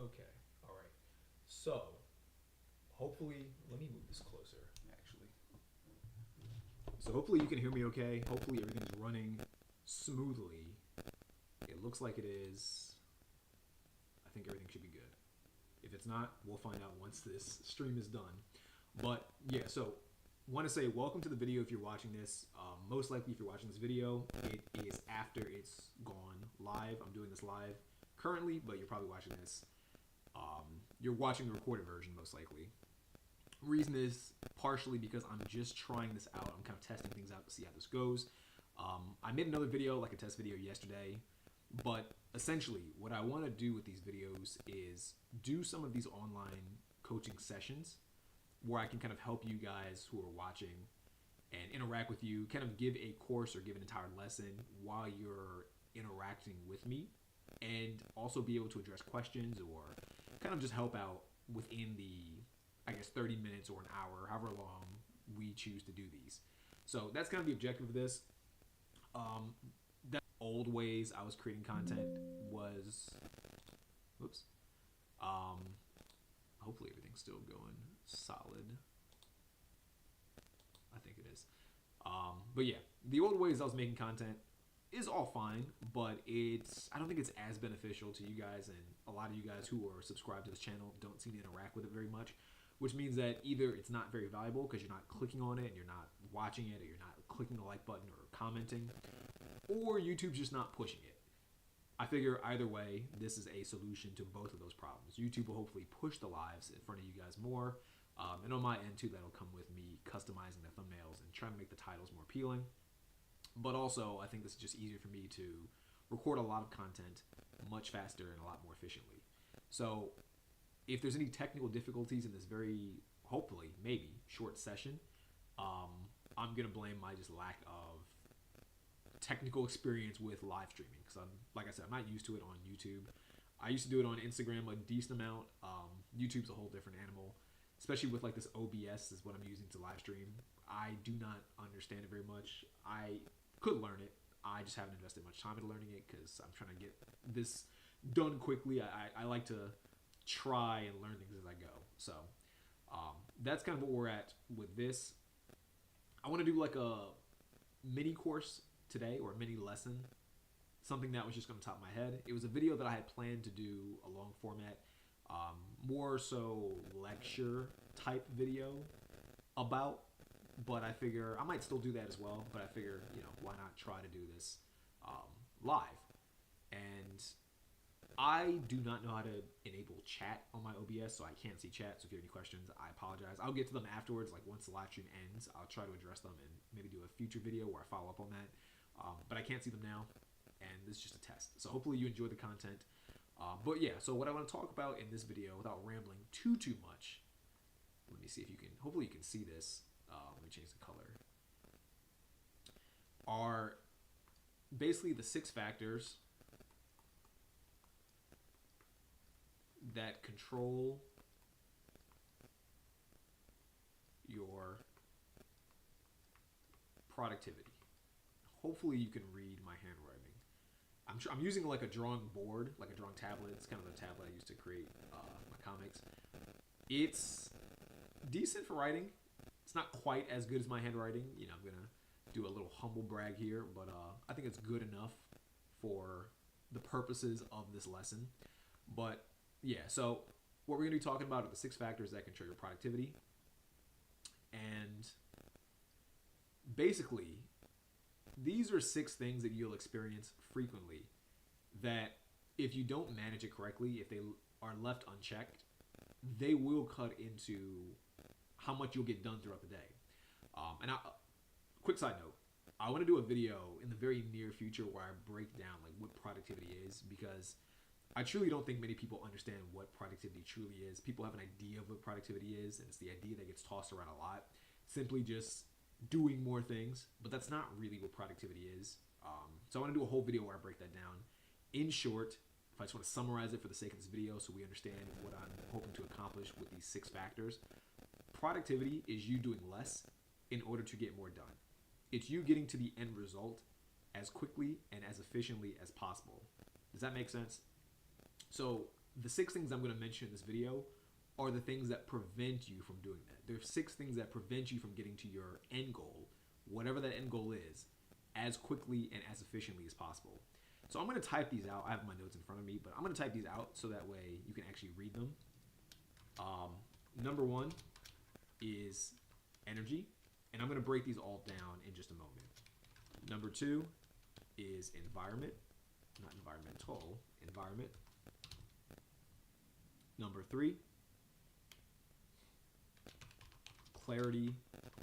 Okay. All right. So, hopefully, let me move this closer, actually. So, hopefully, you can hear me okay. Hopefully, everything's running smoothly. It looks like it is. I think everything should be good. If it's not, we'll find out once this stream is done. But, yeah, so want to say welcome to the video if you're watching this. Most likely, if you're watching this video, it is after it's gone live. I'm doing this live currently, but you're probably watching this. You're watching the recorded version, most likely. Reason is partially because I'm just trying this out. I'm kind of testing things out to see how this goes. I made another video, like a test video yesterday, but essentially what I want to do with these videos is do some of these online coaching sessions where I can kind of help you guys who are watching and interact with you, kind of give a course or give an entire lesson while you're interacting with me, and also be able to address questions or kind of just help out within the, I guess, 30 minutes or an hour, however long we choose to do these. So that's kind of the objective of this. That old ways I was creating content was, whoops. Hopefully everything's still going solid. I think it is. But yeah, the old ways I was making content is all fine, but I don't think it's as beneficial to you guys, and a lot of you guys who are subscribed to this channel don't seem to interact with it very much, which means that either it's not very valuable because you're not clicking on it and you're not watching it, or you're not clicking the like button or commenting, or YouTube's just not pushing it. I figure either way, this is a solution to both of those problems. YouTube will hopefully push the lives in front of you guys more, and on my end too, that'll come with me customizing the thumbnails and trying to make the titles more appealing. But also, I think this is just easier for me to record a lot of content much faster and a lot more efficiently. So if there's any technical difficulties in this very, hopefully, maybe, short session, I'm going to blame my just lack of technical experience with live streaming. Because like I said, I'm not used to it on YouTube. I used to do it on Instagram a decent amount. YouTube's a whole different animal, especially with like this OBS is what I'm using to live stream. I do not understand it very much. I could learn it. I just haven't invested much time into learning it because I'm trying to get this done quickly. I like to try and learn things as I go. So that's kind of what we're at with this. I want to do like a mini course today, or a mini lesson, something that was just going to top of my head. It was a video that I had planned to do a long format, more so lecture type video about, but I figure I might still do that as well, but I figure, why not try to do this live? And I do not know how to enable chat on my OBS, so I can't see chat. So if you have any questions, I apologize. I'll get to them afterwards, like once the live stream ends. I'll try to address them and maybe do a future video where I follow up on that. But I can't see them now, and this is just a test. So hopefully you enjoy the content. But yeah, so what I want to talk about in this video, without rambling too much, let me see if you can, hopefully you can see this. Let me change the color. Are basically the 6 factors that control your productivity. Hopefully you can read my handwriting. I'm using like a drawing board, like a drawing tablet. It's kind of the tablet I use to create my comics. It's decent for writing. It's not quite as good as my handwriting. I'm going to do a little humble brag here, but I think it's good enough for the purposes of this lesson. But yeah, so what we're going to be talking about are the 6 factors that control your productivity. And basically, these are 6 things that you'll experience frequently that if you don't manage it correctly, if they are left unchecked, they will cut into how much you'll get done throughout the day. Quick side note, I want to do a video in the very near future where I break down like what productivity is, because I truly don't think many people understand what productivity truly is. People have an idea of what productivity is, and it's the idea that gets tossed around a lot. Simply just doing more things, but that's not really what productivity is. So I want to do a whole video where I break that down. In short, if I just want to summarize it for the sake of this video so we understand what I'm hoping to accomplish with these 6 factors, productivity is you doing less in order to get more done. It's you getting to the end result as quickly and as efficiently as possible. Does that make sense? So the 6 things I'm going to mention in this video are the things that prevent you from doing that. There are 6 things that prevent you from getting to your end goal, whatever that end goal is, as quickly and as efficiently as possible. So I'm going to type these out. I have my notes in front of me, but I'm going to type these out so that way you can actually read them. Number 1 is energy, and I'm going to break these all down in just a moment. Number 2 is environment, not environmental, environment. Number 3, clarity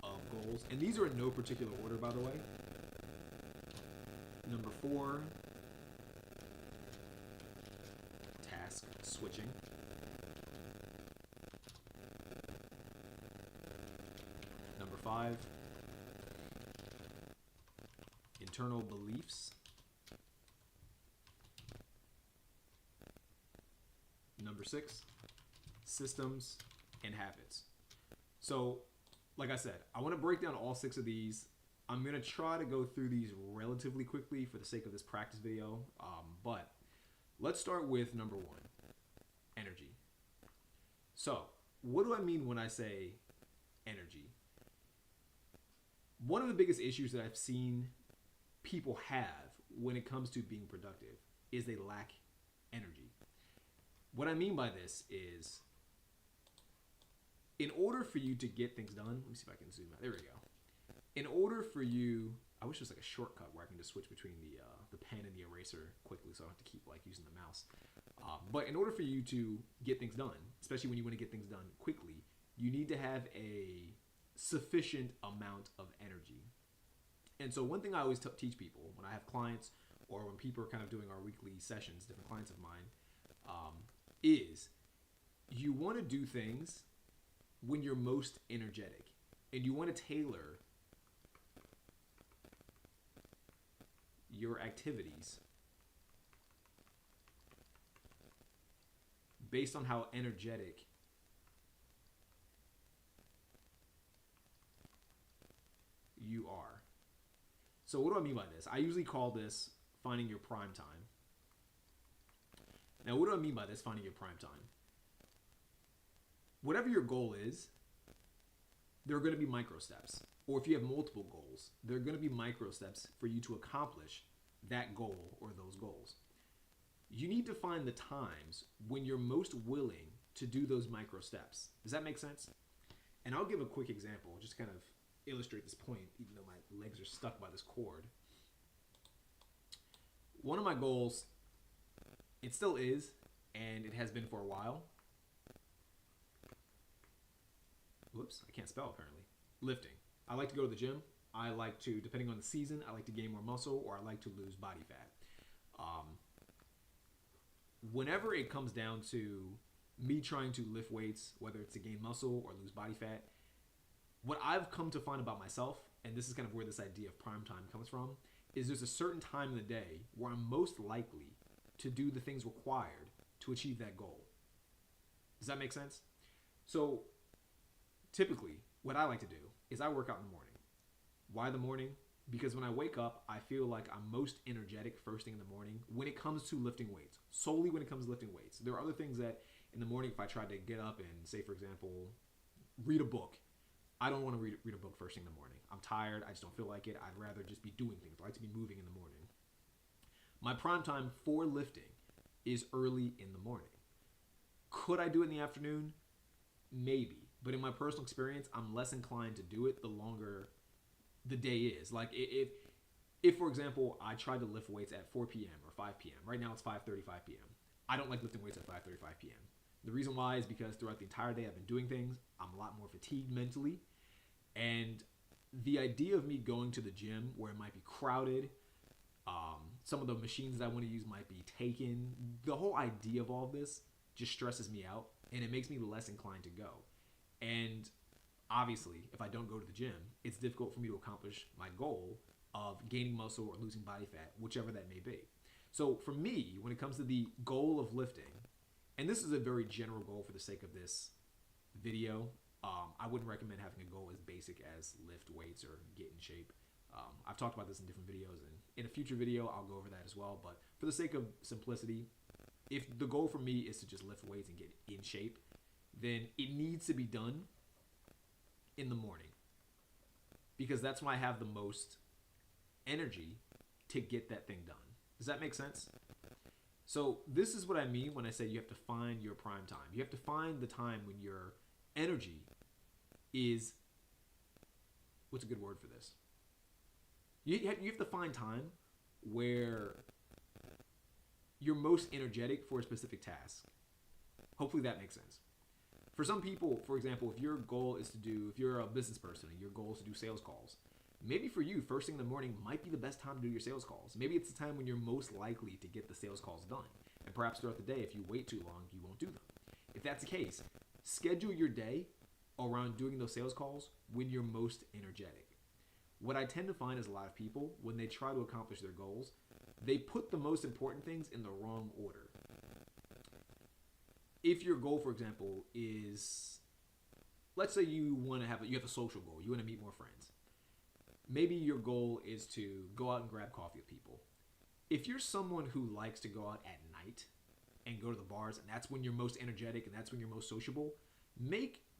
of goals, and these are in no particular order, by the way. Number 4, task switching. Number 5, internal beliefs. Number 6, systems and habits. So, like I said, I want to break down all 6 of these. I'm going to try to go through these relatively quickly for the sake of this practice video. But let's start with number 1, energy. So, what do I mean when I say energy? One of the biggest issues that I've seen people have when it comes to being productive is they lack energy. What I mean by this is, in order for you to get things done, let me see if I can zoom out. There we go. In order for you, I wish there was like a shortcut where I can just switch between the pen and the eraser quickly, so I don't have to keep like using the mouse. But in order for you to get things done, especially when you want to get things done quickly, you need to have a sufficient amount of energy. And so one thing I always teach people when I have clients or when people are kind of doing our weekly sessions, different clients of mine, is you want to do things when you're most energetic, and you want to tailor your activities based on how energetic you are. So what do I mean by this? I usually call this finding your prime time. Now, what do I mean by this, finding your prime time? Whatever your goal is, there are going to be micro steps. Or if you have multiple goals, there are going to be micro steps for you to accomplish that goal or those goals. You need to find the times when you're most willing to do those micro steps. Does that make sense? And I'll give a quick example, just kind of illustrate this point, even though my legs are stuck by this cord. One of my goals, it still is, and it has been for a while. Whoops, I can't spell apparently. Lifting. I like to go to the gym. I like to, depending on the season, I like to gain more muscle, or I like to lose body fat. Whenever it comes down to me trying to lift weights, whether it's to gain muscle or lose body fat, what I've come to find about myself, and this is kind of where this idea of prime time comes from, is there's a certain time in the day where I'm most likely to do the things required to achieve that goal. Does that make sense? So typically, what I like to do is I work out in the morning. Why the morning? Because when I wake up, I feel like I'm most energetic first thing in the morning when it comes to lifting weights. Solely when it comes to lifting weights. There are other things that in the morning, if I try to get up and, say, for example, read a book, I don't want to read a book first thing in the morning. I'm tired. I just don't feel like it. I'd rather just be doing things. I like to be moving in the morning. My prime time for lifting is early in the morning. Could I do it in the afternoon? Maybe. But in my personal experience, I'm less inclined to do it the longer the day is. Like if for example, I tried to lift weights at 4 p.m. or 5 p.m. Right now it's 5:35 p.m. I don't like lifting weights at 5:35 p.m. The reason why is because throughout the entire day I've been doing things. I'm a lot more fatigued mentally. And the idea of me going to the gym where it might be crowded, some of the machines that I want to use might be taken. The whole idea of all of this just stresses me out, and it makes me less inclined to go. And obviously, if I don't go to the gym, it's difficult for me to accomplish my goal of gaining muscle or losing body fat, whichever that may be. So for me, when it comes to the goal of lifting, and this is a very general goal for the sake of this video, I wouldn't recommend having a goal as basic as lift weights or get in shape. I've talked about this in different videos, and in a future video, I'll go over that as well. But for the sake of simplicity, if the goal for me is to just lift weights and get in shape, then it needs to be done in the morning because that's when I have the most energy to get that thing done. Does that make sense? So this is what I mean when I say you have to find your prime time. You have to find the time when your energy is, what's a good word for this? You have to find time where you're most energetic for a specific task. Hopefully that makes sense. For some people, for example, if your goal is to do, if you're a business person and your goal is to do sales calls, maybe for you, first thing in the morning might be the best time to do your sales calls. Maybe it's the time when you're most likely to get the sales calls done. And perhaps throughout the day, if you wait too long, you won't do them. If that's the case, schedule your day around doing those sales calls when you're most energetic. What I tend to find is a lot of people, when they try to accomplish their goals, they put the most important things in the wrong order. If your goal, for example, is, let's say you have a social goal, you want to meet more friends. Maybe your goal is to go out and grab coffee with people. If you're someone who likes to go out at night and go to the bars, and that's when you're most energetic and that's when you're most sociable,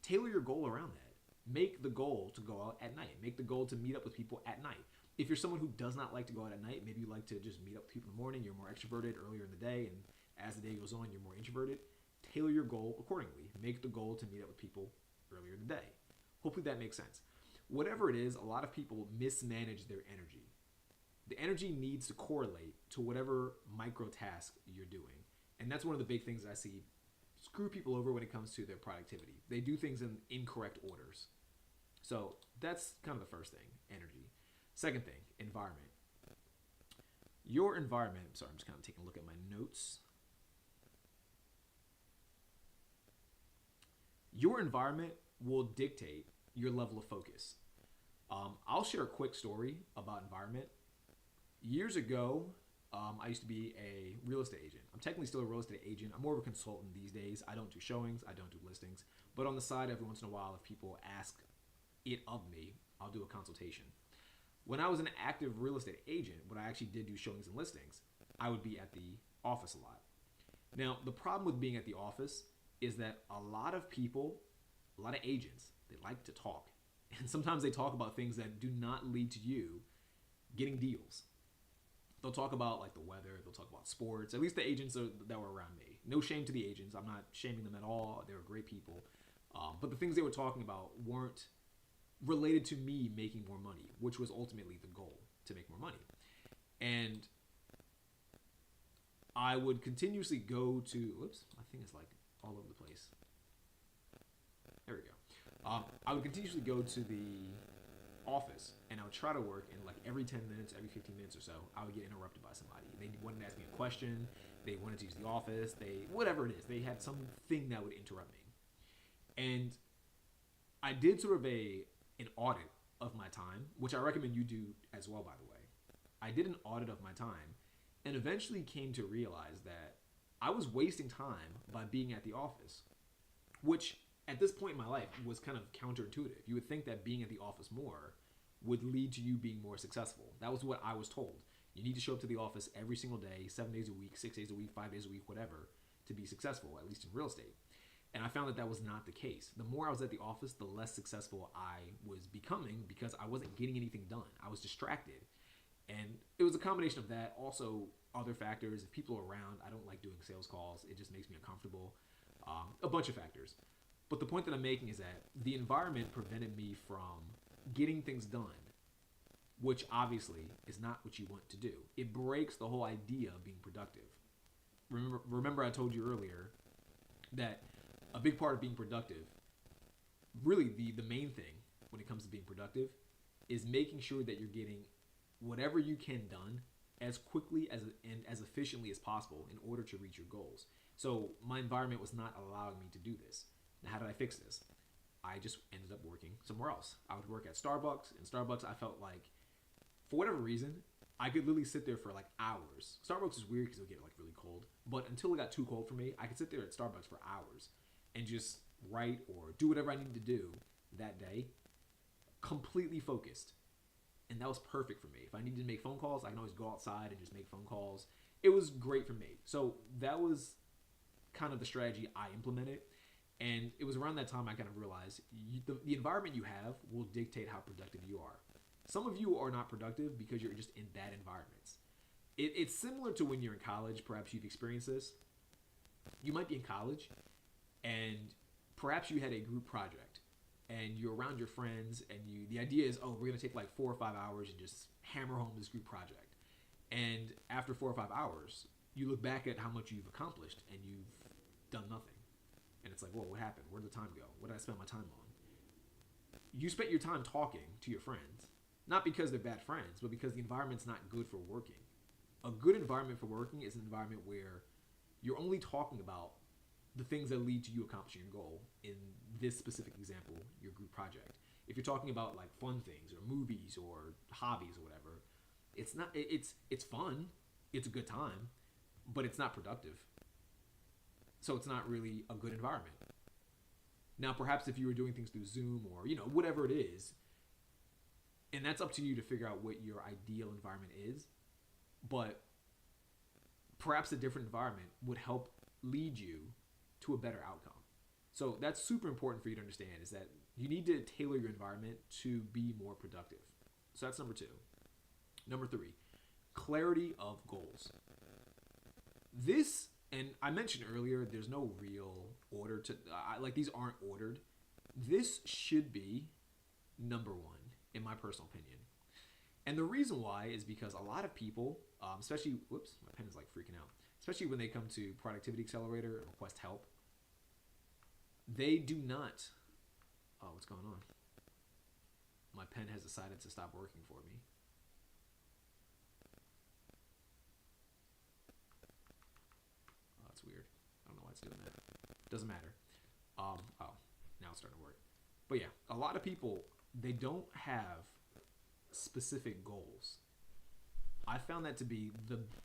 tailor your goal around that. Make the goal to go out at night. Make the goal to meet up with people at night. If you're someone who does not like to go out at night, maybe you like to just meet up with people in the morning, you're more extroverted earlier in the day, and as the day goes on, you're more introverted, tailor your goal accordingly. Make the goal to meet up with people earlier in the day. Hopefully that makes sense. Whatever it is, a lot of people mismanage their energy. The energy needs to correlate to whatever micro task you're doing. And that's one of the big things I see screw people over when it comes to their productivity. They do things in incorrect orders. So that's kind of the first thing, energy. Second thing, environment. Your environment, sorry, I'm just kind of taking a look at my notes. Your environment will dictate your level of focus. I'll share a quick story about environment. Years ago, I used to be a real estate agent. I'm technically still a real estate agent. I'm more of a consultant these days. I don't do showings. I don't do listings. But on the side, every once in a while, if people ask it of me, I'll do a consultation. When I was an active real estate agent, when I actually did do showings and listings, I would be at the office a lot. Now, the problem with being at the office is that a lot of people, a lot of agents, they like to talk. And sometimes they talk about things that do not lead to you getting deals. They'll talk about like the weather, they'll talk about sports, at least the agents that were around me. No shame to the agents, I'm not shaming them at all, they were great people. But the things they were talking about weren't related to me making more money, which was ultimately the goal, to make more money. And I would continuously go to, my thing is like all over the place. There we go. I would continuously go to the office and I would try to work, and like every 10 minutes, every 15 minutes or so, I would get interrupted by somebody. They wanted to ask me a question, they wanted to use the office, whatever it is, they had something that would interrupt me. And I did sort of an audit of my time, which I recommend you do as well, by the way. I did an audit of my time and eventually came to realize that I was wasting time by being at the office, which at this point in my life was kind of counterintuitive. You would think that being at the office more would lead to you being more successful. That was what I was told. You need to show up to the office every single day, 7 days a week, 6 days a week, 5 days a week, whatever, to be successful, at least in real estate. And I found that that was not the case. The more I was at the office, the less successful I was becoming because I wasn't getting anything done. I was distracted. And it was a combination of that. Also, other factors. If people are around, I don't like doing sales calls. It just makes me uncomfortable. A bunch of factors. But the point that I'm making is that the environment prevented me from getting things done, which obviously is not what you want to do. It breaks the whole idea of being productive. Remember I told you earlier that a big part of being productive, really the main thing when it comes to being productive, is making sure that you're getting whatever you can done as quickly and as efficiently as possible in order to reach your goals. So my environment was not allowing me to do this. Now, how did I fix this? I just ended up working somewhere else. I would work at Starbucks. In Starbucks, I felt like, for whatever reason, I could literally sit there for like hours. Starbucks is weird because it'll get like really cold. But until it got too cold for me, I could sit there at Starbucks for hours and just write or do whatever I needed to do that day, completely focused. And that was perfect for me. If I needed to make phone calls, I can always go outside and just make phone calls. It was great for me. So that was kind of the strategy I implemented. And it was around that time I kind of realized the environment you have will dictate how productive you are. Some of you are not productive because you're just in bad environments. It's similar to when you're in college. Perhaps you've experienced this. You might be in college and perhaps you had a group project and you're around your friends and the idea is, oh, we're going to take like 4 or 5 hours and just hammer home this group project. And after 4 or 5 hours, you look back at how much you've accomplished and you've done nothing. And it's like, whoa, what happened? Where did the time go? What did I spend my time on? You spent your time talking to your friends, not because they're bad friends, but because the environment's not good for working. A good environment for working is an environment where you're only talking about the things that lead to you accomplishing your goal. In this specific example, your group project. If you're talking about like fun things or movies or hobbies or whatever, it's not. It's fun. It's a good time, but it's not productive. So it's not really a good environment. Now, perhaps if you were doing things through Zoom or whatever it is, and that's up to you to figure out what your ideal environment is. But perhaps a different environment would help lead you to a better outcome. So that's super important for you to understand, is that you need to tailor your environment to be more productive. So that's number 2. Number 3, clarity of goals. This, and I mentioned earlier, there's no real order to, these aren't ordered. This should be number 1, in my personal opinion. And the reason why is because a lot of people, especially, whoops, my pen is like freaking out, especially when they come to Productivity Accelerator and request help, they do not, oh, what's going on? My pen has decided to stop working for me. Oh, that's weird. I don't know why it's doing that. Doesn't matter. Oh, now it's starting to work. But yeah, a lot of people, they don't have specific goals. I found that to be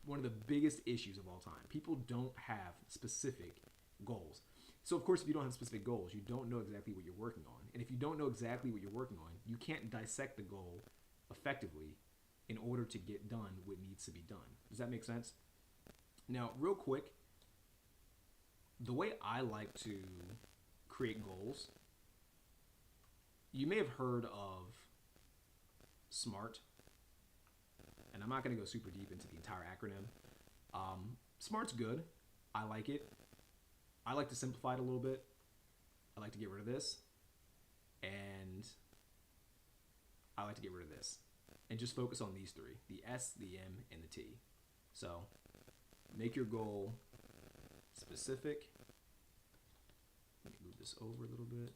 one of the biggest issues of all time. People don't have specific goals. So of course, if you don't have specific goals, you don't know exactly what you're working on. And if you don't know exactly what you're working on, you can't dissect the goal effectively in order to get done what needs to be done. Does that make sense? Now, real quick, the way I like to create goals, you may have heard of SMART, and I'm not going to go super deep into the entire acronym. SMART's good. I like it. I like to simplify it a little bit. I like to get rid of this, and I like to get rid of this, and just focus on these 3, the S, the M, and the T. So make your goal specific. Let me move this over a little bit.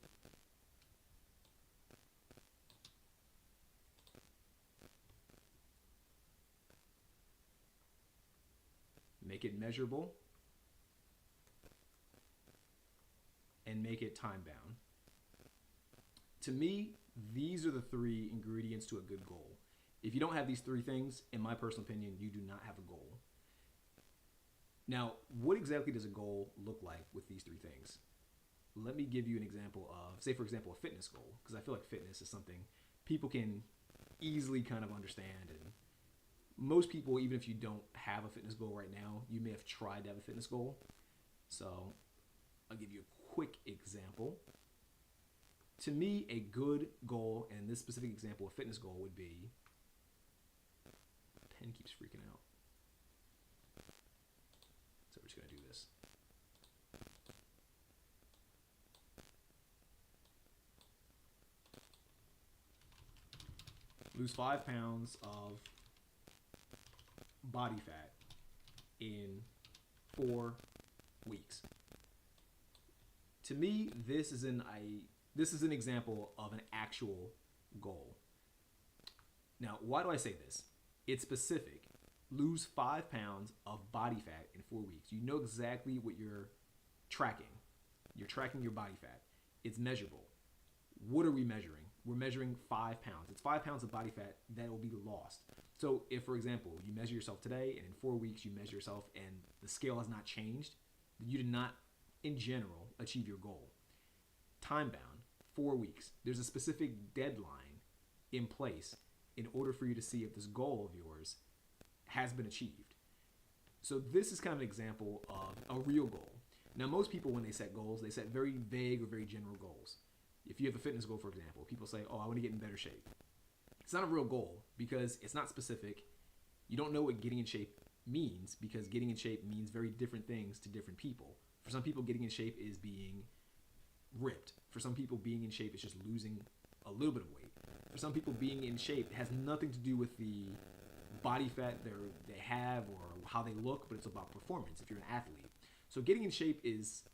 Make it measurable, and make it time bound. To me, these are the 3 ingredients to a good goal. If you don't have these 3 things, in my personal opinion, you do not have a goal. Now, what exactly does a goal look like with these 3 things? Let me give you an example of, say for example, a fitness goal, because I feel like fitness is something people can easily kind of understand. And most people, even if you don't have a fitness goal right now, you may have tried to have a fitness goal. So I'll give you a quick example. To me, a good goal, and in this specific example, a fitness goal would be, my pen keeps freaking out. So we're just going to do this. Lose 5 pounds of body fat in 4 weeks. To me, this is an example of an actual goal. Now, why do I say this? It's specific. Lose 5 pounds of body fat in 4 weeks. You know exactly what you're tracking. You're tracking your body fat. It's measurable. What are we measuring? We're measuring 5 pounds. It's 5 pounds of body fat that will be lost. So if, for example, you measure yourself today and in 4 weeks you measure yourself and the scale has not changed, then you did not, in general, achieve your goal. Time bound, 4 weeks. There's a specific deadline in place in order for you to see if this goal of yours has been achieved. So this is kind of an example of a real goal. Now, most people, when they set goals, they set very vague or very general goals. If you have a fitness goal, for example, people say, oh, I want to get in better shape. It's not a real goal because it's not specific. You don't know what getting in shape means because getting in shape means very different things to different people. For some people, getting in shape is being ripped. For some people, being in shape is just losing a little bit of weight. For some people, being in shape has nothing to do with the body fat they have or how they look, but it's about performance if you're an athlete. So getting in shape is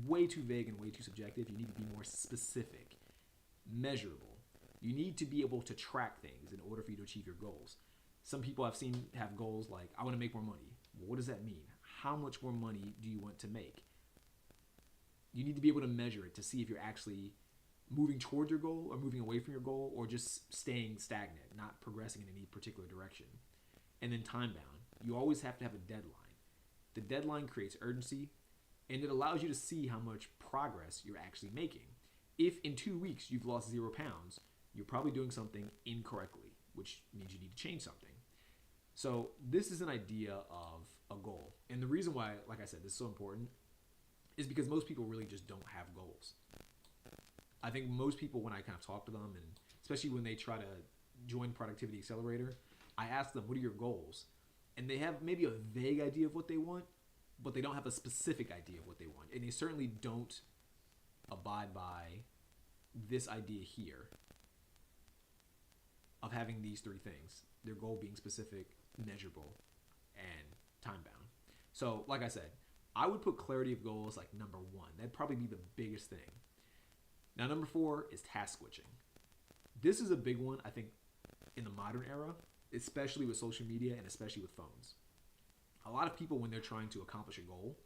way too vague and way too subjective. You need to be more specific, measurable. You need to be able to track things in order for you to achieve your goals. Some people I've seen have goals like, I want to make more money. Well, what does that mean? How much more money do you want to make? You need to be able to measure it to see if you're actually moving towards your goal or moving away from your goal or just staying stagnant, not progressing in any particular direction. And then time bound. You always have to have a deadline. The deadline creates urgency and it allows you to see how much progress you're actually making. If in 2 weeks you've lost 0 pounds, you're probably doing something incorrectly, which means you need to change something. So this is an idea of a goal. And the reason why, like I said, this is so important is because most people really just don't have goals. I think most people, when I kind of talk to them, and especially when they try to join Productivity Accelerator, I ask them, what are your goals? And they have maybe a vague idea of what they want, but they don't have a specific idea of what they want. And they certainly don't abide by this idea here of having these 3 things. Their goal being specific, measurable, and time bound. So, like I said, I would put clarity of goals like number 1. That'd probably be the biggest thing. Now, number 4 is task switching. This is a big one, I think, in the modern era, especially with social media and especially with phones. A lot of people, when they're trying to accomplish a goal,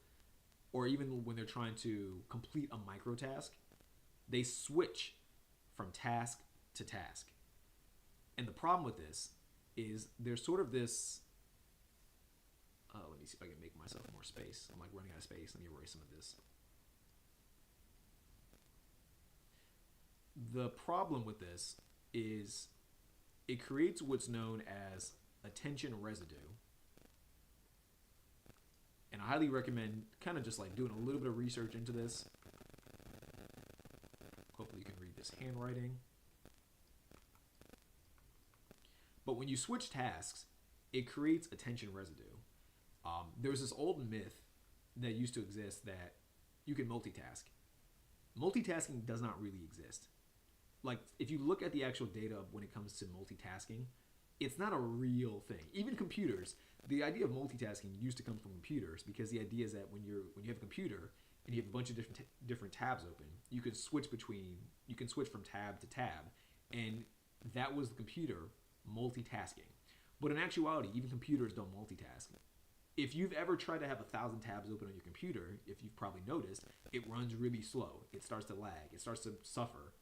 or even when they're trying to complete a micro task, they switch from task to task. And the problem with this is there's sort of this, let me see if I can make myself more space. I'm like running out of space. Let me erase some of this. The problem with this is it creates what's known as attention residue. And I highly recommend kind of just like doing a little bit of research into this. Hopefully you can read this handwriting. But when you switch tasks, it creates attention residue. There was this old myth that used to exist that you can multitask. Multitasking does not really exist. Like, if you look at the actual data when it comes to multitasking, it's not a real thing. Even computers, the idea of multitasking used to come from computers because the idea is that when you have a computer and you have a bunch of different tabs open, you can switch from tab to tab, and that was the computer multitasking. But in actuality, even computers don't multitask. If you've ever tried to have 1,000 tabs open on your computer, if you've probably noticed, it runs really slow. It starts to lag. It starts to suffer.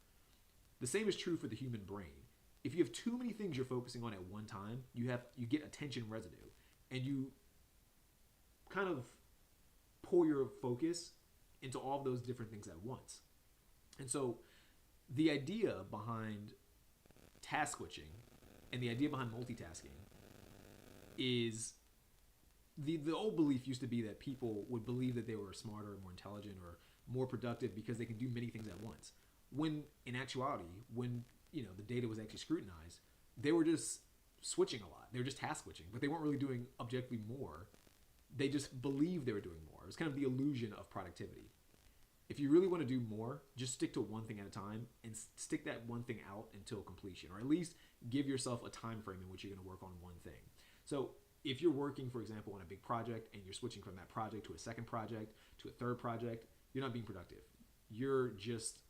The same is true for the human brain. If you have too many things you're focusing on at one time, you get attention residue, and you kind of pour your focus into all of those different things at once. And so the idea behind task switching and the idea behind multitasking is the old belief used to be that people would believe that they were smarter, more intelligent, or more productive because they can do many things at once. When in actuality, when the data was actually scrutinized, they were just switching a lot. They were just task switching, but they weren't really doing objectively more. They just believed they were doing more. It was kind of the illusion of productivity. If you really want to do more, just stick to one thing at a time and stick that one thing out until completion, or at least give yourself a time frame in which you're going to work on one thing. So if you're working, for example, on a big project and you're switching from that project to a second project to a third project, you're not being productive. You're just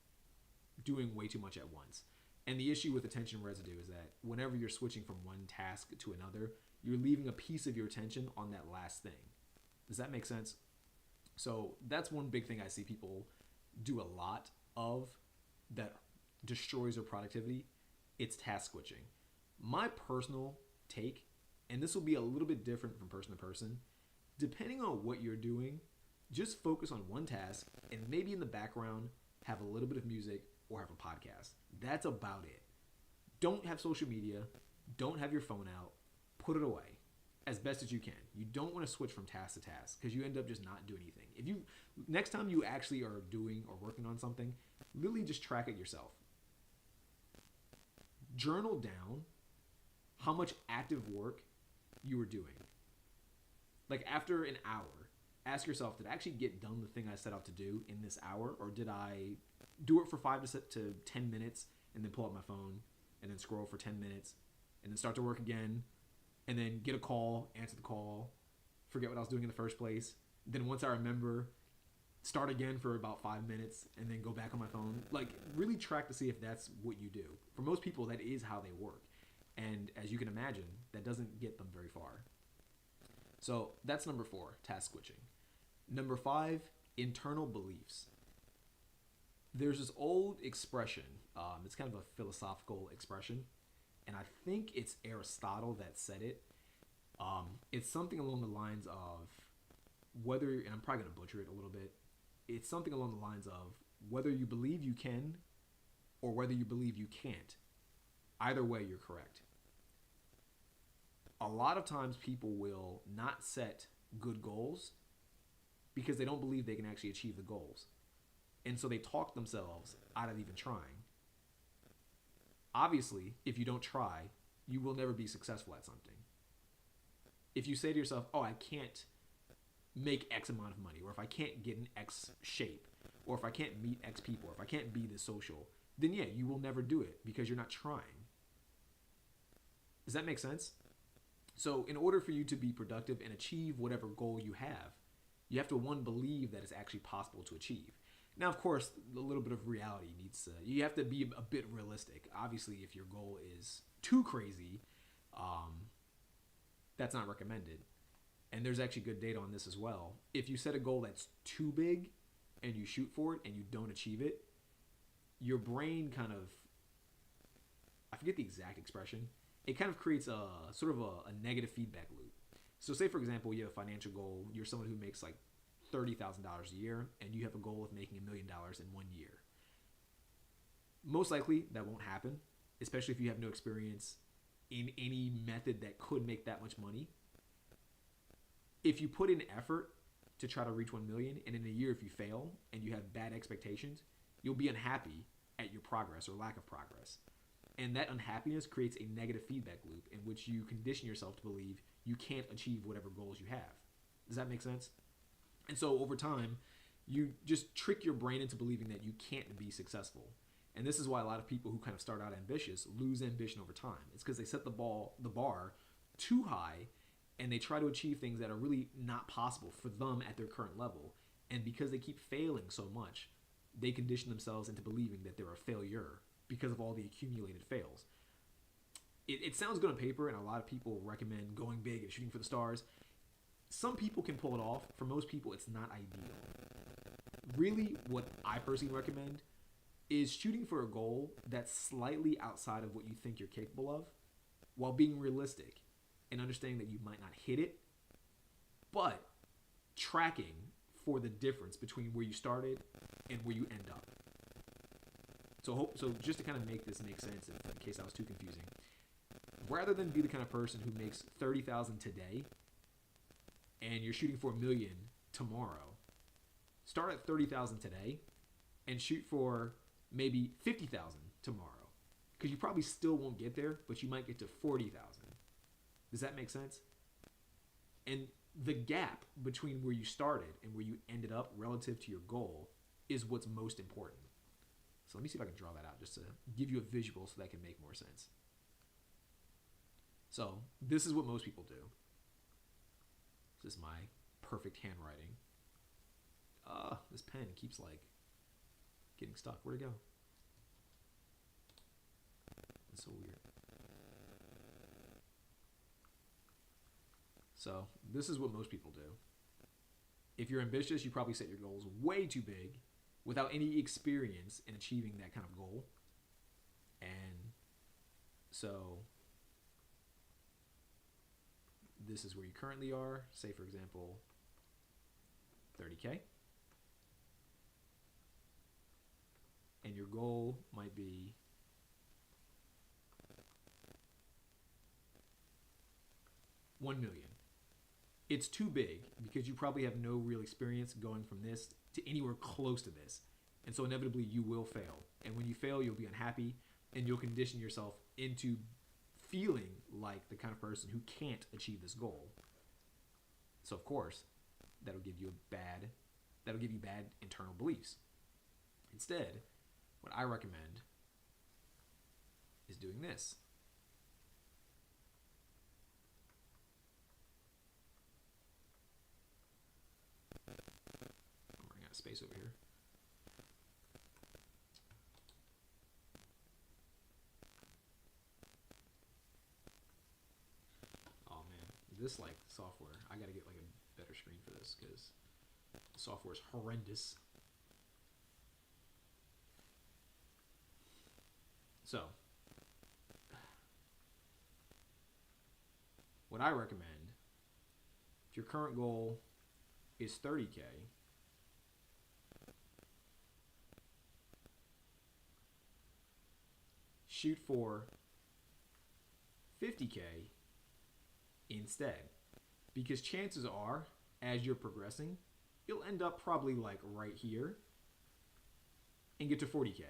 doing way too much at once. And the issue with attention residue is that whenever you're switching from one task to another, you're leaving a piece of your attention on that last thing. Does that make sense? So that's one big thing I see people do a lot of that destroys their productivity. It's task switching. My personal take, and this will be a little bit different from person to person, depending on what you're doing, just focus on one task and maybe in the background have a little bit of music or have a podcast. That's about it. Don't have social media. Don't have your phone out. Put it away. as best as you can. You don't want to switch from task to task because you end up just not doing anything. If you next time you actually are doing or working on something, literally just track it yourself. Journal down how much active work you were doing. Like after an hour, ask yourself, did I actually get done the thing I set out to do in this hour, or did I do it for 5 to 10 minutes and then pull out my phone and then scroll for 10 minutes and then start to work again and then get a call, answer the call, forget what I was doing in the first place. Then once I remember, start again for about 5 minutes and then go back on my phone. Like really track to see if that's what you do. For most people, that is how they work. And as you can imagine, that doesn't get them very far. So that's number 4, task switching. Number 5, internal beliefs. There's this old expression. It's kind of a philosophical expression. And I think it's Aristotle that said it. It's something along the lines of whether, and I'm probably going to butcher it a little bit. It's something along the lines of whether you believe you can or whether you believe you can't. Either way, you're correct. A lot of times people will not set good goals because they don't believe they can actually achieve the goals. And so they talk themselves out of even trying. Obviously, if you don't try, you will never be successful at something. If you say to yourself, oh, I can't make X amount of money, or if I can't get in X shape, or if I can't meet X people, or if I can't be this social, then yeah, you will never do it because you're not trying. Does that make sense? So in order for you to be productive and achieve whatever goal you have to, one, believe that it's actually possible to achieve. Now, of course, a little bit of reality needs to, you have to be a bit realistic. Obviously, if your goal is too crazy, that's not recommended. And there's actually good data on this as well. If you set a goal that's too big and you shoot for it and you don't achieve it, your brain kind of, I forget the exact expression, it kind of creates a sort of a negative feedback loop. So say, for example, you have a financial goal. You're someone who makes like $30,000 a year, and you have a goal of making $1 million in 1 year. Most likely, that won't happen, especially if you have no experience in any method that could make that much money. If you put in effort to try to reach 1 million, and in a year if you fail and you have bad expectations, you'll be unhappy at your progress or lack of progress. And that unhappiness creates a negative feedback loop in which you condition yourself to believe you can't achieve whatever goals you have. Does that make sense? And so over time, you just trick your brain into believing that you can't be successful. And this is why a lot of people who kind of start out ambitious lose ambition over time. It's because they set the bar too high, and they try to achieve things that are really not possible for them at their current level. And because they keep failing so much, they condition themselves into believing that they're a failure because of all the accumulated fails. It sounds good on paper, and a lot of people recommend going big and shooting for the stars. Some people can pull it off. For most people, it's not ideal. Really, what I personally recommend is shooting for a goal that's slightly outside of what you think you're capable of, while being realistic and understanding that you might not hit it, but tracking for the difference between where you started and where you end up. So just to kind of make this make sense, in case I was too confusing, rather than be the kind of person who makes $30,000 today and you're shooting for $1 million tomorrow, start at $30,000 today and shoot for maybe $50,000 tomorrow, because you probably still won't get there, but you might get to $40,000. Does that make sense? And the gap between where you started and where you ended up relative to your goal is what's most important. So let me see if I can draw that out just to give you a visual so that can make more sense. So this is what most people do. This is my perfect handwriting. This pen keeps like getting stuck. Where'd it go? It's so weird. So this is what most people do. If you're ambitious, you probably set your goals way too big without any experience in achieving that kind of goal. And so this is where you currently are. Say, for example, 30K. And your goal might be $1 million. It's too big because you probably have no real experience going from this to anywhere close to this. And so inevitably you will fail. And when you fail, you'll be unhappy and you'll condition yourself into feeling like the kind of person who can't achieve this goal. So of course, that'll give you bad internal beliefs. Instead, what I recommend is doing this. I'm running out of space over here. Oh man, this like software, I gotta get like a better screen for this because the software is horrendous. So, what I recommend, if your current goal is 30K, shoot for 50K instead. Because chances are, as you're progressing, you'll end up probably like right here and get to 40K.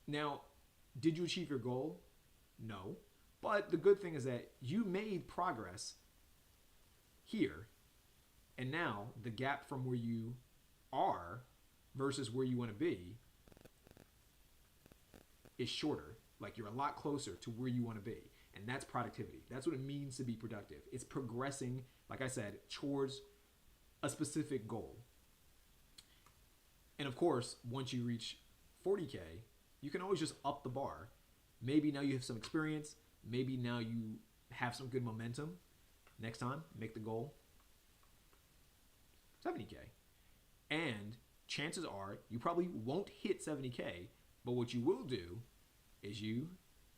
Now, did you achieve your goal? No. But the good thing is that you made progress here. And now the gap from where you are versus where you want to be is shorter. Like you're a lot closer to where you want to be. And that's productivity. That's what it means to be productive. It's progressing, like I said, towards a specific goal. And of course, once you reach 40K, you can always just up the bar. Maybe now you have some experience. Maybe now you have some good momentum. Next time, make the goal 70K. And chances are you probably won't hit 70K, but what you will do is you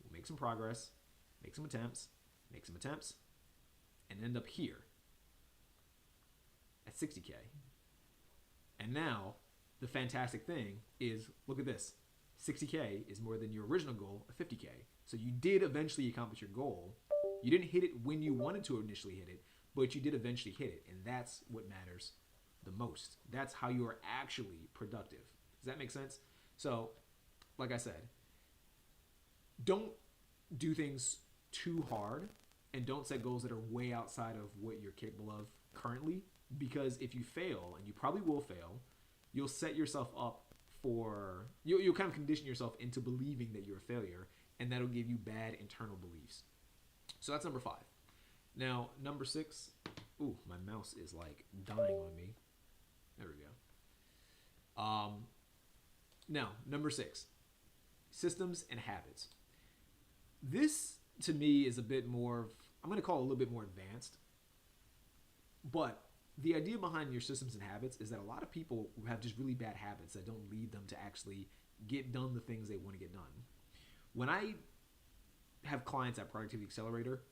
will make some progress, make some attempts, and end up here at 60K. And now the fantastic thing is, look at this. 60K is more than your original goal of 50K. So you did eventually accomplish your goal. You didn't hit it when you wanted to initially hit it, but you did eventually hit it. And that's what matters the most. That's how you are actually productive. Does that make sense? So, like I said, don't do things too hard and don't set goals that are way outside of what you're capable of currently, because if you fail, and you probably will fail, you'll set yourself up for, you'll kind of condition yourself into believing that you're a failure, and that'll give you bad internal beliefs. So that's number 5. Now, number 6, ooh, my mouse is like dying on me. There we go. Now, number 6, systems and habits. This, to me, is a bit more, I'm going to call it a little bit more advanced. But the idea behind your systems and habits is that a lot of people have just really bad habits that don't lead them to actually get done the things they want to get done. When I have clients at Productivity Accelerator,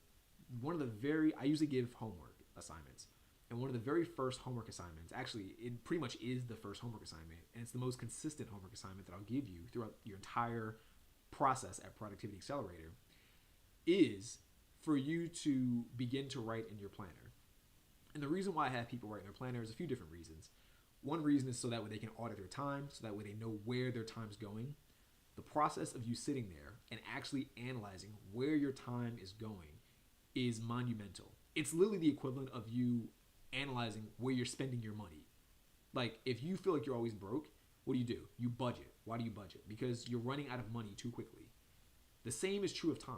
I usually give homework assignments. And one of the very first homework assignments, actually, it pretty much is the first homework assignment, and it's the most consistent homework assignment that I'll give you throughout your entire process at Productivity Accelerator, is for you to begin to write in your planner. And the reason why I have people write in their planner is a few different reasons. One reason is so that way they can audit their time, so that way they know where their time's going. The process of you sitting there and actually analyzing where your time is going is monumental. It's literally the equivalent of you analyzing where you're spending your money. Like, if you feel like you're always broke, what do? You budget. Why do you budget? Because you're running out of money too quickly. The same is true of time.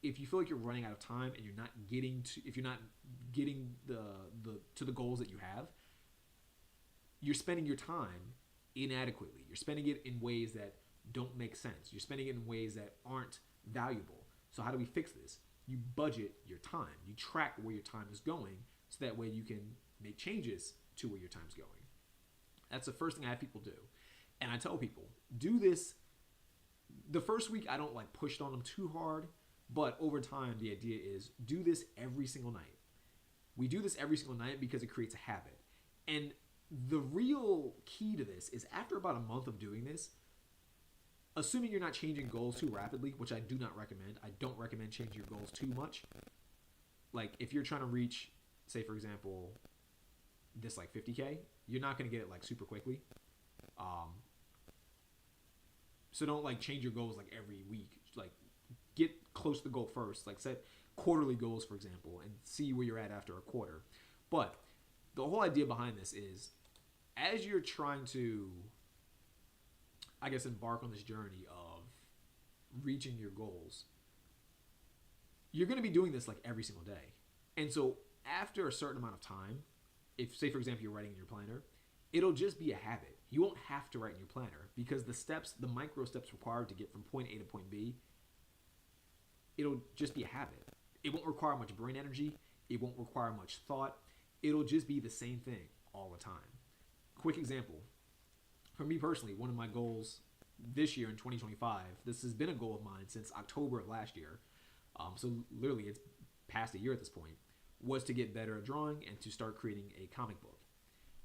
If you feel like you're running out of time and you're not getting to the goals that you have, you're spending your time inadequately. You're spending it in ways that don't make sense. You're spending it in ways that aren't valuable. So how do we fix this? You budget your time. You track where your time is going, so that way you can make changes to where your time's going. That's the first thing I have people do. And I tell people, do this. The first week, I don't like push it on them too hard, but over time, the idea is do this every single night. We do this every single night because it creates a habit. And the real key to this is after about a month of doing this, assuming you're not changing goals too rapidly, which I do not recommend. I don't recommend changing your goals too much. Like if you're trying to reach, say for example, this like 50K, you're not going to get it like super quickly. Um, so don't like change your goals like every week. Like get close to the goal first. Like set quarterly goals, for example, and see where you're at after a quarter. But the whole idea behind this is as you're trying to, I guess, embark on this journey of reaching your goals, you're going to be doing this like every single day. And so after a certain amount of time, if say for example you're writing in your planner, it'll just be a habit. You won't have to write in your planner because the steps, the micro steps required to get from point A to point B, it'll just be a habit. It won't require much brain energy. It won't require much thought. It'll just be the same thing all the time. Quick example. For me personally, one of my goals this year in 2025, this has been a goal of mine since October of last year. So literally it's past a year at this point, was to get better at drawing and to start creating a comic book.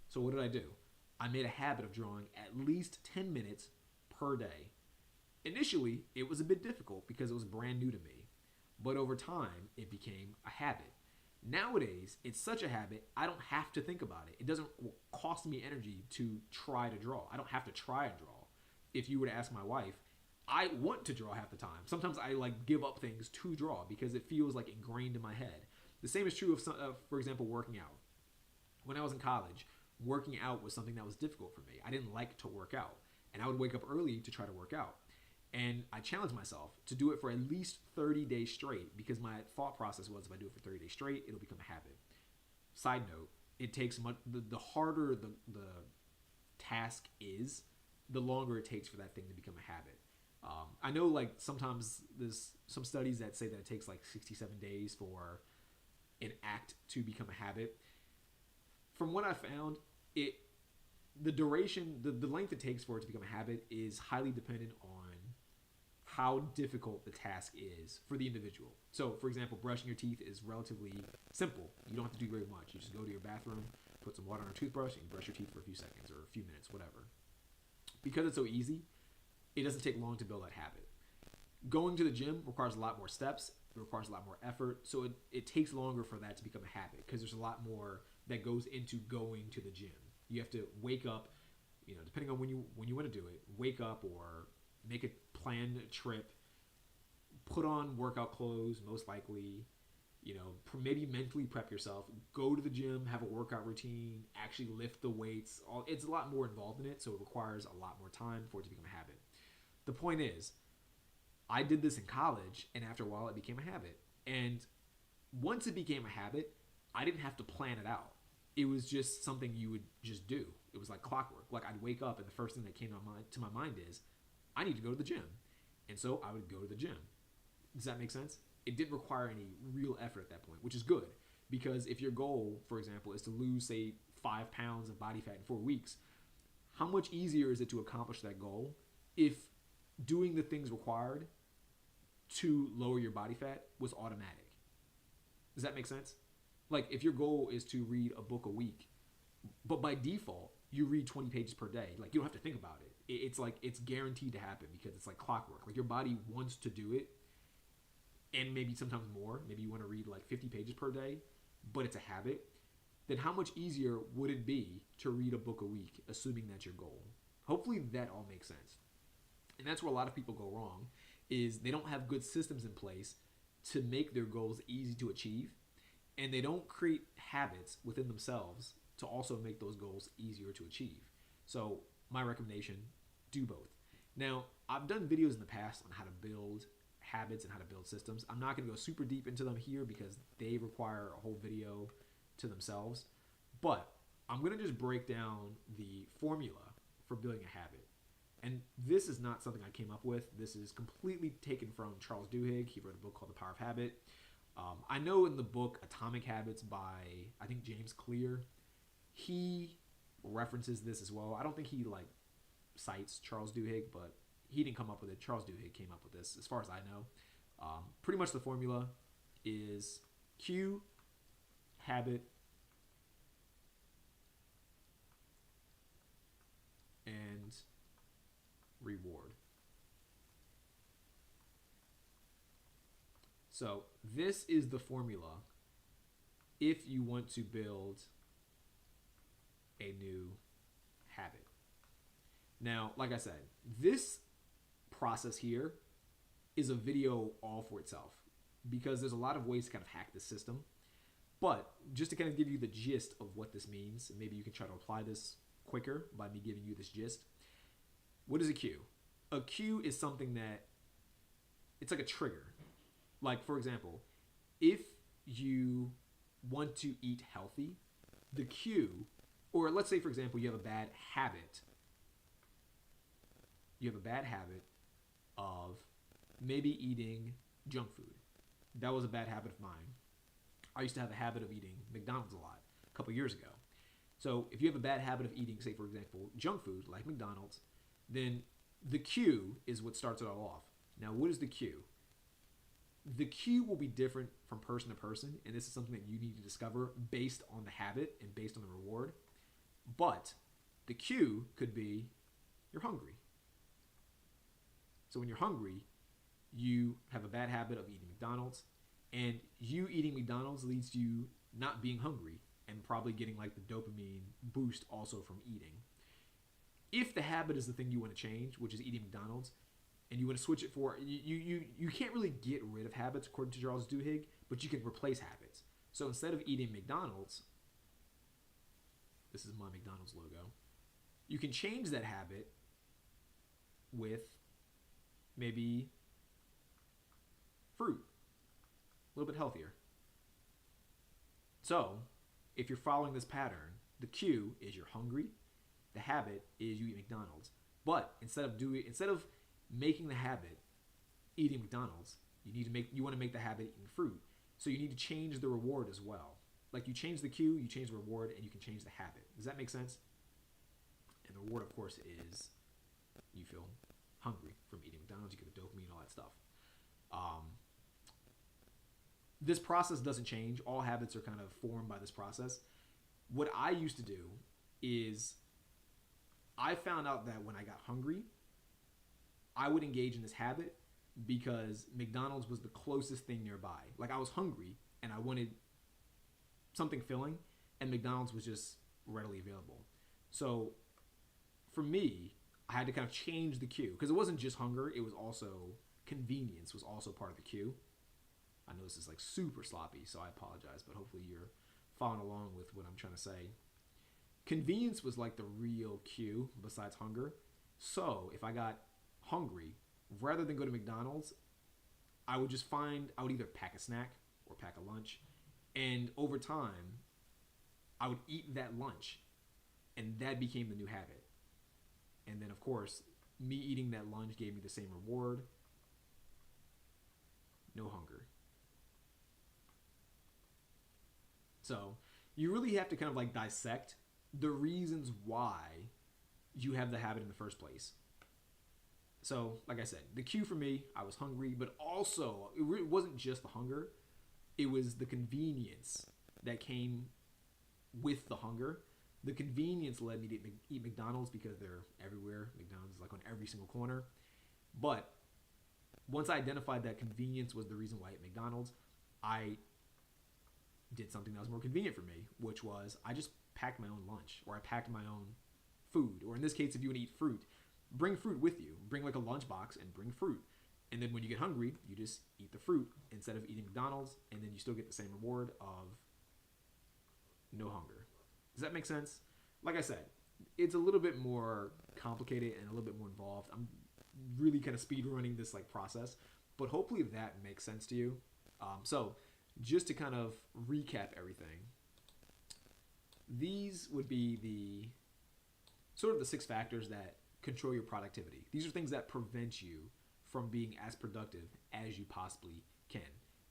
So what did I do? I made a habit of drawing at least 10 minutes per day. Initially, it was a bit difficult because it was brand new to me, but over time, it became a habit. Nowadays, it's such a habit, I don't have to think about it. It doesn't cost me energy to try to draw. I don't have to try and draw. If you were to ask my wife, I want to draw half the time. Sometimes I like give up things to draw because it feels like ingrained in my head. The same is true of, for example, working out. When I was in college, working out was something that was difficult for me. I didn't like to work out, and I would wake up early to try to work out. And I challenged myself to do it for at least 30 days straight because my thought process was if I do it for 30 days straight, it'll become a habit. Side note, it takes much, the harder the task is, the longer it takes for that thing to become a habit. I know like sometimes there's some studies that say that it takes like 67 days for an act to become a habit. From what I found, the duration, the length it takes for it to become a habit is highly dependent on how difficult the task is for the individual. So, for example, brushing your teeth is relatively simple. You don't have to do very much. You just go to your bathroom, put some water on a toothbrush, and you brush your teeth for a few seconds or a few minutes, whatever. Because it's so easy, it doesn't take long to build that habit. Going to the gym requires a lot more steps. It requires a lot more effort. So it takes longer for that to become a habit because there's a lot more that goes into going to the gym. You have to wake up, depending on when you want to do it, wake up or make a planned trip, put on workout clothes, most likely, maybe mentally prep yourself, go to the gym, have a workout routine, actually lift the weights. It's a lot more involved in it, so it requires a lot more time for it to become a habit. The point is, I did this in college, and after a while, it became a habit. And once it became a habit, I didn't have to plan it out. It was just something you would just do. It was like clockwork. Like I'd wake up, and the first thing that came to my mind is, I need to go to the gym. And so I would go to the gym. Does that make sense? It didn't require any real effort at that point, which is good. Because if your goal, for example, is to lose, say, 5 pounds of body fat in 4 weeks, how much easier is it to accomplish that goal if doing the things required to lower your body fat was automatic? Does that make sense? Like if your goal is to read a book a week, but by default, you read 20 pages per day, like you don't have to think about it. It's like it's guaranteed to happen because it's like clockwork. Like your body wants to do it, and maybe sometimes more. Maybe you want to read like 50 pages per day, but it's a habit. Then how much easier would it be to read a book a week, assuming that's your goal? Hopefully that all makes sense. And that's where a lot of people go wrong, is they don't have good systems in place to make their goals easy to achieve, and they don't create habits within themselves to also make those goals easier to achieve. So my recommendation, do both. Now, I've done videos in the past on how to build habits and how to build systems. I'm not going to go super deep into them here because they require a whole video to themselves. But I'm going to just break down the formula for building a habit. And this is not something I came up with. This is completely taken from Charles Duhigg. He wrote a book called The Power of Habit. I know in the book Atomic Habits by, I think, James Clear, he references this as well. I don't think he cites Charles Duhigg, but he didn't come up with it. Charles Duhigg came up with this, as far as I know. Pretty much the formula is cue, habit, and reward. So this is the formula if you want to build a new habit. Now, like I said, this process here is a video all for itself because there's a lot of ways to kind of hack the system. But just to kind of give you the gist of what this means, and maybe you can try to apply this quicker by me giving you this gist. What is a cue? A cue is something that it's like a trigger. Like, for example, if you want to eat healthy, the cue, or let's say, for example, you have a bad habit. You have a bad habit of maybe eating junk food. That was a bad habit of mine. I used to have a habit of eating McDonald's a lot a couple years ago. So if you have a bad habit of eating, say, for example, junk food like McDonald's, then the cue is what starts it all off. Now, what is the cue? The cue will be different from person to person, and this is something that you need to discover based on the habit and based on the reward. But the cue could be you're hungry. So when you're hungry, you have a bad habit of eating McDonald's, and you eating McDonald's leads to you not being hungry and probably getting like the dopamine boost also from eating. If the habit is the thing you want to change, which is eating McDonald's, and you want to switch it for, you can't really get rid of habits according to Charles Duhigg, but you can replace habits. So instead of eating McDonald's, this is my McDonald's logo, you can change that habit with maybe fruit, a little bit healthier. So if you're following this pattern, the cue is you're hungry, the habit is you eat McDonald's. But instead of making the habit eating McDonald's, you want to make the habit eating fruit. So you need to change the reward as well. Like you change the cue, you change the reward, and you can change the habit. Does that make sense? And the reward, of course, is you feel hungry from eating McDonald's. You get the dopamine, all that stuff. This process doesn't change. All habits are kind of formed by this process. What I used to do is I found out that when I got hungry, I would engage in this habit because McDonald's was the closest thing nearby. Like I was hungry and I wanted something filling, and McDonald's was just readily available. So for me, I had to kind of change the cue because it wasn't just hunger. It was also convenience was also part of the cue. I know this is like super sloppy, so I apologize, but hopefully you're following along with what I'm trying to say. Convenience was like the real cue besides hunger. So if I got hungry, rather than go to McDonald's, I would either pack a snack or pack a lunch. And over time, I would eat that lunch. And that became the new habit. And then, of course, me eating that lunch gave me the same reward. No hunger. So you really have to kind of like dissect the reasons why you have the habit in the first place. So, like I said, the cue for me, I was hungry, but also it wasn't just the hunger. It was the convenience that came with the hunger. The convenience led me to eat McDonald's because they're everywhere. McDonald's is like on every single corner. But once I identified that convenience was the reason why I ate McDonald's, I did something that was more convenient for me, which was I just packed my own lunch, or I packed my own food. Or in this case, if you want to eat fruit, bring fruit with you. Bring like a lunchbox and bring fruit. And then when you get hungry, you just eat the fruit instead of eating McDonald's, and then you still get the same reward of no hunger. Does that make sense? Like I said, it's a little bit more complicated and a little bit more involved. I'm really kind of speed running this like process, but hopefully that makes sense to you. So just to kind of recap everything, these would be the sort of the 6 factors that control your productivity. These are things that prevent you from being as productive as you possibly can.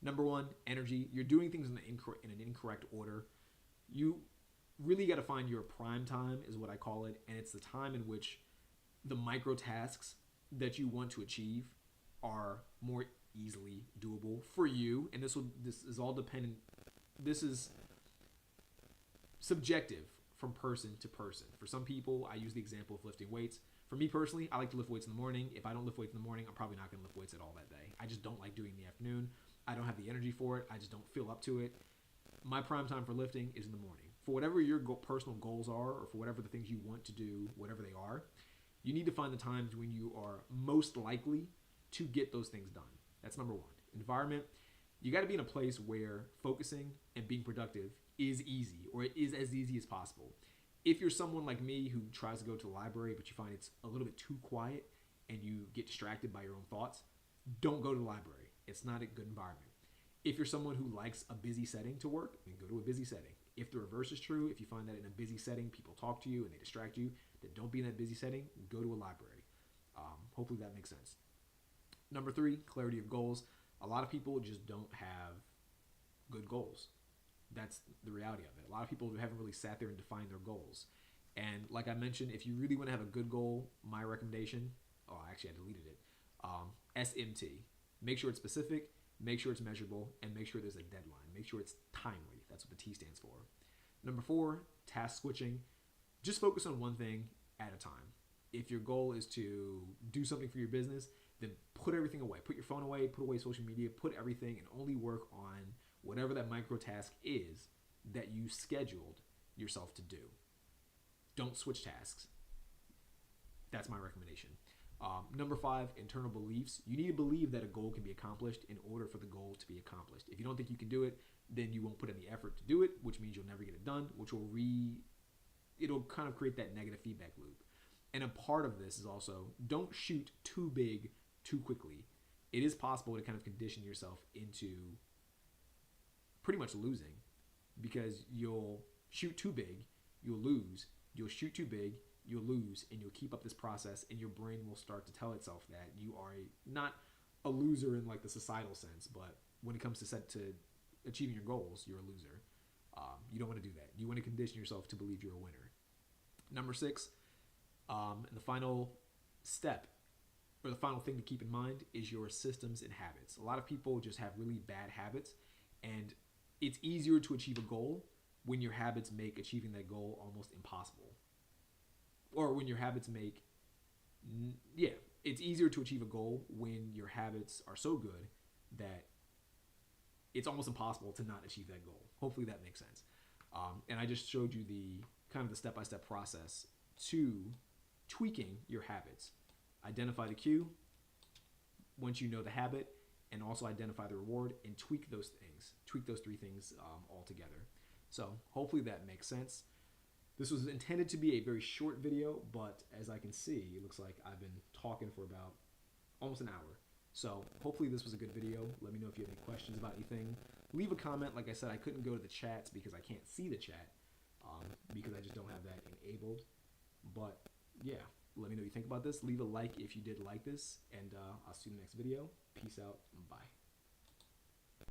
Number 1, energy. You're doing things in an incorrect order. You really got to find your prime time, is what I call it, and it's the time in which the micro tasks that you want to achieve are more easily doable for you. And this is all dependent. This is subjective from person to person. For some people, I use the example of lifting weights. For me personally, I like to lift weights in the morning. If I don't lift weights in the morning, I'm probably not going to lift weights at all that day. I just don't like doing it in the afternoon. I don't have the energy for it. I just don't feel up to it. My prime time for lifting is in the morning. For whatever your personal goals are, or for whatever the things you want to do, whatever they are, you need to find the times when you are most likely to get those things done. That's number one. Environment, you got to be in a place where focusing and being productive is easy, or it is as easy as possible. If you're someone like me who tries to go to the library, but you find it's a little bit too quiet and you get distracted by your own thoughts, don't go to the library. It's not a good environment. If you're someone who likes a busy setting to work, then go to a busy setting. If the reverse is true, if you find that in a busy setting, people talk to you and they distract you, then don't be in that busy setting. Go to a library. Hopefully that makes sense. Number 3, clarity of goals. A lot of people just don't have good goals. That's the reality of it. A lot of people haven't really sat there and defined their goals. And like I mentioned, if you really want to have a good goal, my recommendation, actually I deleted it, SMT. Make sure it's specific, make sure it's measurable, and make sure there's a deadline. Make sure it's timely. That's what the T stands for. Number 4, task switching. Just focus on one thing at a time. If your goal is to do something for your business, then put everything away. Put your phone away, put away social media, put everything, and only work on whatever that micro task is that you scheduled yourself to do. Don't switch tasks. That's my recommendation. Number 5, internal beliefs. You need to believe that a goal can be accomplished in order for the goal to be accomplished. If you don't think you can do it, then you won't put in the effort to do it, which means you'll never get it done, which will it'll kind of create that negative feedback loop. And a part of this is also, don't shoot too big too quickly. It is possible to kind of condition yourself into pretty much losing, because you'll shoot too big, you'll lose, you'll shoot too big, you'll lose, and you'll keep up this process, and your brain will start to tell itself that you are not a loser in like the societal sense, but when it comes to achieving your goals, you're a loser. You don't want to do that. You want to condition yourself to believe you're a winner. Number 6, and the final step, or the final thing to keep in mind, is your systems and habits. A lot of people just have really bad habits, and it's easier to achieve a goal when your habits make achieving that goal almost impossible. Or when your habits it's easier to achieve a goal when your habits are so good that it's almost impossible to not achieve that goal. Hopefully that makes sense. And I just showed you the step-by-step process to tweaking your habits. Identify the cue once you know the habit, and also identify the reward and tweak those things. Tweak those 3 things all together. So hopefully that makes sense. This was intended to be a very short video, but as I can see, it looks like I've been talking for about almost an hour. So hopefully this was a good video. Let me know if you have any questions about anything. Leave a comment. Like I said, I couldn't go to the chats because I can't see the chat, because I just don't have that enabled. But yeah, let me know what you think about this. Leave a like if you did like this, and I'll see you in the next video. Peace out. Bye.